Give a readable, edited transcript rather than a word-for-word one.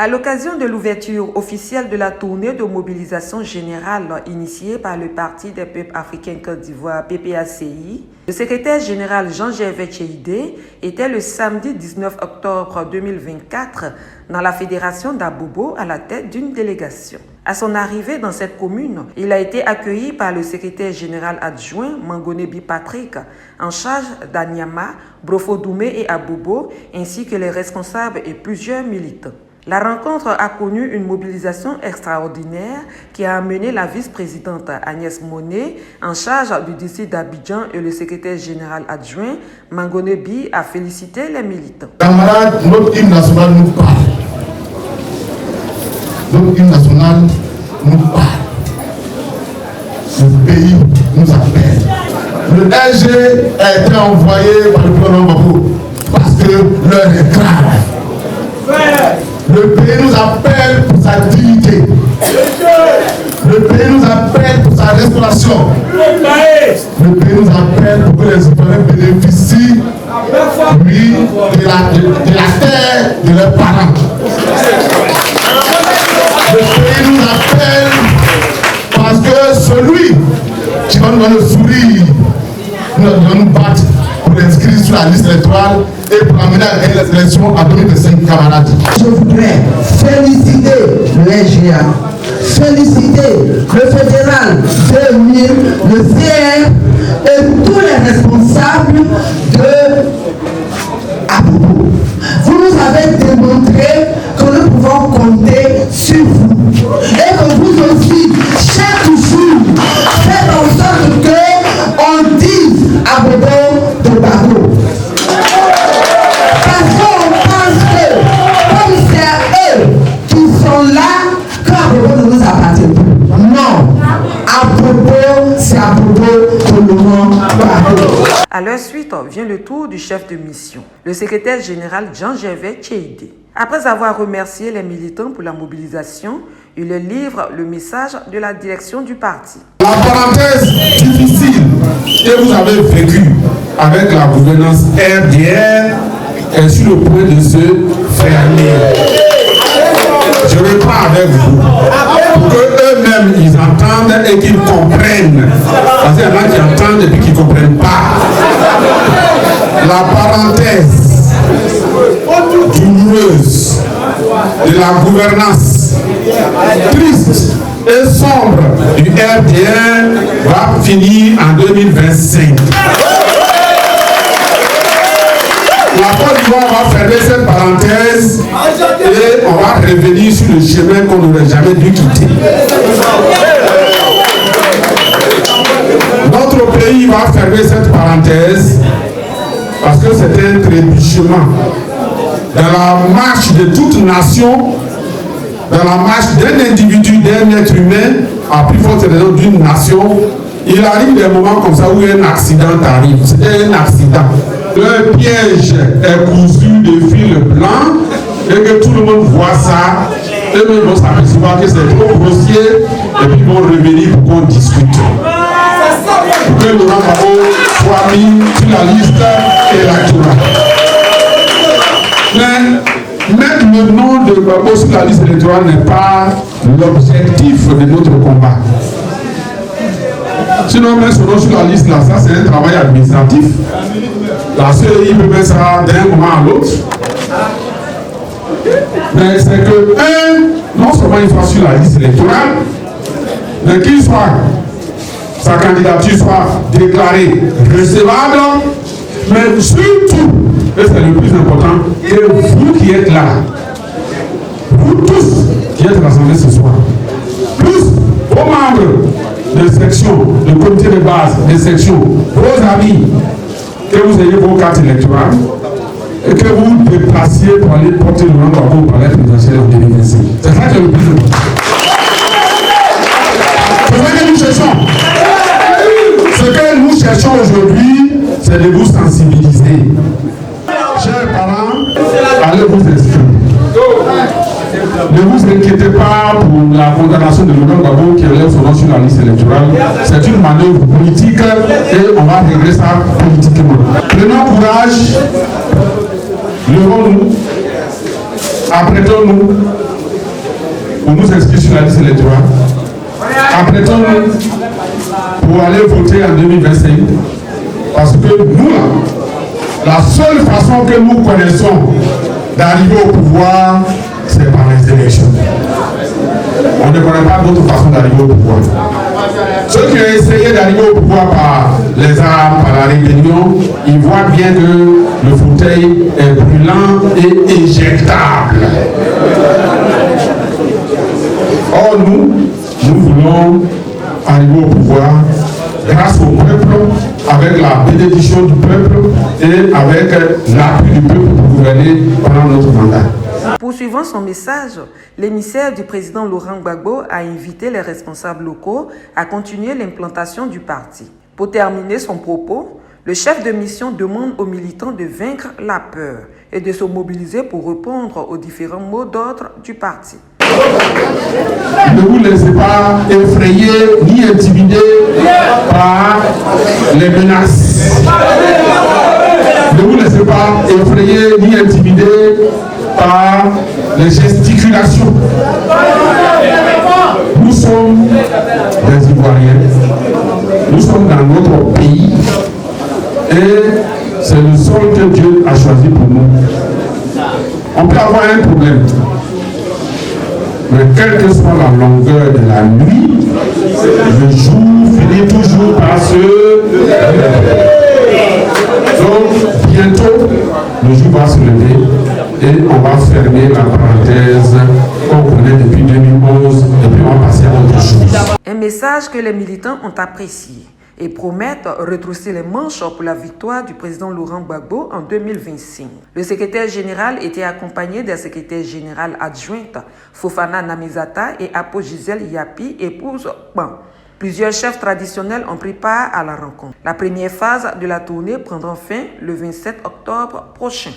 À l'occasion de l'ouverture officielle de la tournée de mobilisation générale initiée par le Parti des peuples africains Côte d'Ivoire PPACI, le secrétaire général Jean-Gervais Tcheidé était le samedi 19 octobre 2024 dans la fédération d'Abobo à la tête d'une délégation. À son arrivée dans cette commune, il a été accueilli par le secrétaire général adjoint Mangonebi Patrick, en charge d'Anyama, Brofo-Doumé et Abobo, ainsi que les responsables et plusieurs militants. La rencontre a connu une mobilisation extraordinaire qui a amené la vice-présidente Agnès Monet, en charge du district d'Abidjan, et le secrétaire général adjoint Mangonebi à féliciter les militants. Camarades, notre hymne national nous parle. Notre hymne national nous parle. Le pays nous appelle. Le RG a été envoyé par le président Gbagbo parce que l'heure est grave. Le pays nous appelle pour sa dignité. Le pays nous appelle pour sa restauration. Le pays nous appelle pour que les citoyens bénéficient, oui, de la terre de leurs parents. Le pays nous appelle parce que celui qui va nous donner le sourire, doit nous battre pour l'inscrire sur la liste électorale et pour amener à gagner les élections en 2025, camarades. Je voudrais féliciter les GA, féliciter le fédéral 2000, le CR et tous les responsables de Abobo. Vous nous avez démontré que nous pouvons compter sur vous et que vous aussi, chaque jour, faites en sorte qu'on dise Abobo de Gbagbo. Parce qu'on pense que, comme c'est à eux qui sont là, qu'Abobo ne nous appartient plus. Non, Abobo, c'est Abobo pour le moment Gbagbo. À leur suite vient le tour du chef de mission, le secrétaire général Jean-Gervais Tcheidé. Après avoir remercié les militants pour la mobilisation, il leur livre le message de la direction du parti. La parenthèse difficile que vous avez vécue avec la gouvernance RDR est sur le point de se fermer. Je reprends avec vous pour qu'eux-mêmes ils entendent et qu'ils comprennent. Parce qu'il y en a qui entendent et puis qui ne comprennent pas. La parenthèse douloureuse de la gouvernance triste et sombre du RDR va finir en 2025. La Côte d'Ivoire va fermer cette parenthèse et on va revenir sur le chemin qu'on n'aurait jamais dû quitter. Notre pays va fermer cette parenthèse parce que c'est un trébuchement dans la marche de toute nation, dans la marche d'un individu, d'un être humain, à plus forte raison d'une nation. Il arrive des moments comme ça où un accident arrive. C'est un accident. Le piège est cousu de fil blanc et que tout le monde voit ça. Et ils vont s'apercevoir que c'est trop grossier et puis ils vont revenir pour qu'on discute. Pour que Laurent Gbagbo soit mis sur la liste électorale. Mais mettre le nom de Gbagbo sur la liste électorale n'est pas l'objectif de notre combat. Sinon, mettre son nom sur la liste, là, ça c'est un travail administratif. La CEI peut mettre ça d'un moment à l'autre. Mais c'est que, non seulement il soit sur la liste électorale, mais qu'il soit, sa candidature soit déclarée recevable, mais surtout, et c'est le plus important, que vous qui êtes là, vous tous qui êtes rassemblés ce soir, plus vos membres de section, de comité de base, de section, vos amis, que vous ayez vos cartes électorales et que vous déplaciez pour aller porter le nom Gbagbo au palais présidentiel en 2025. C'est ça qui est le plus important. C'est ça que nous cherchons. Ce que nous cherchons aujourd'hui, c'est de vous sensibiliser. Chers parents, allez vous inscrire. Ne vous inquiétez pas pour la condamnation de Laurent Gbagbo qui relève son nom sur la liste électorale. C'est une manœuvre politique et on va régler ça politiquement. Prenons courage, levons-nous, apprêtons-nous pour nous inscrire sur la liste électorale. Apprêtons-nous pour aller voter en 2025. Parce que nous, la seule façon que nous connaissons d'arriver au pouvoir, c'est par les élections. On ne connaît pas d'autre façon d'arriver au pouvoir. Ceux qui ont essayé d'arriver au pouvoir par les armes, par la rébellion, ils voient bien que le fauteuil est brûlant et éjectable. Or, nous voulons arriver au pouvoir grâce au peuple, avec la bénédiction du peuple et avec l'appui du peuple pour gouverner pendant notre mandat. Poursuivant son message, l'émissaire du président Laurent Gbagbo a invité les responsables locaux à continuer l'implantation du parti. Pour terminer son propos, le chef de mission demande aux militants de vaincre la peur et de se mobiliser pour répondre aux différents mots d'ordre du parti. Ne vous laissez pas effrayer ni intimider par les menaces. Ne vous laissez pas effrayer ni intimider par les gesticulations. Nous sommes des Ivoiriens. Nous sommes dans notre pays. Et c'est le sol que Dieu a choisi pour nous. On peut avoir un problème. Mais quelle que soit la longueur de la nuit, le jour finit toujours par se lever. Donc, bientôt, le jour va se lever et on va fermer la parenthèse qu'on connaît depuis 2011 et puis on va passer à autre chose. Un message que les militants ont apprécié et promettent retrousser les manches pour la victoire du président Laurent Gbagbo en 2025. Le secrétaire général était accompagné des secrétaires générales adjointes Fofana Namizata et Apo Gisèle Yapi, épouse Pan. Plusieurs chefs traditionnels ont pris part à la rencontre. La première phase de la tournée prendra fin le 27 octobre prochain.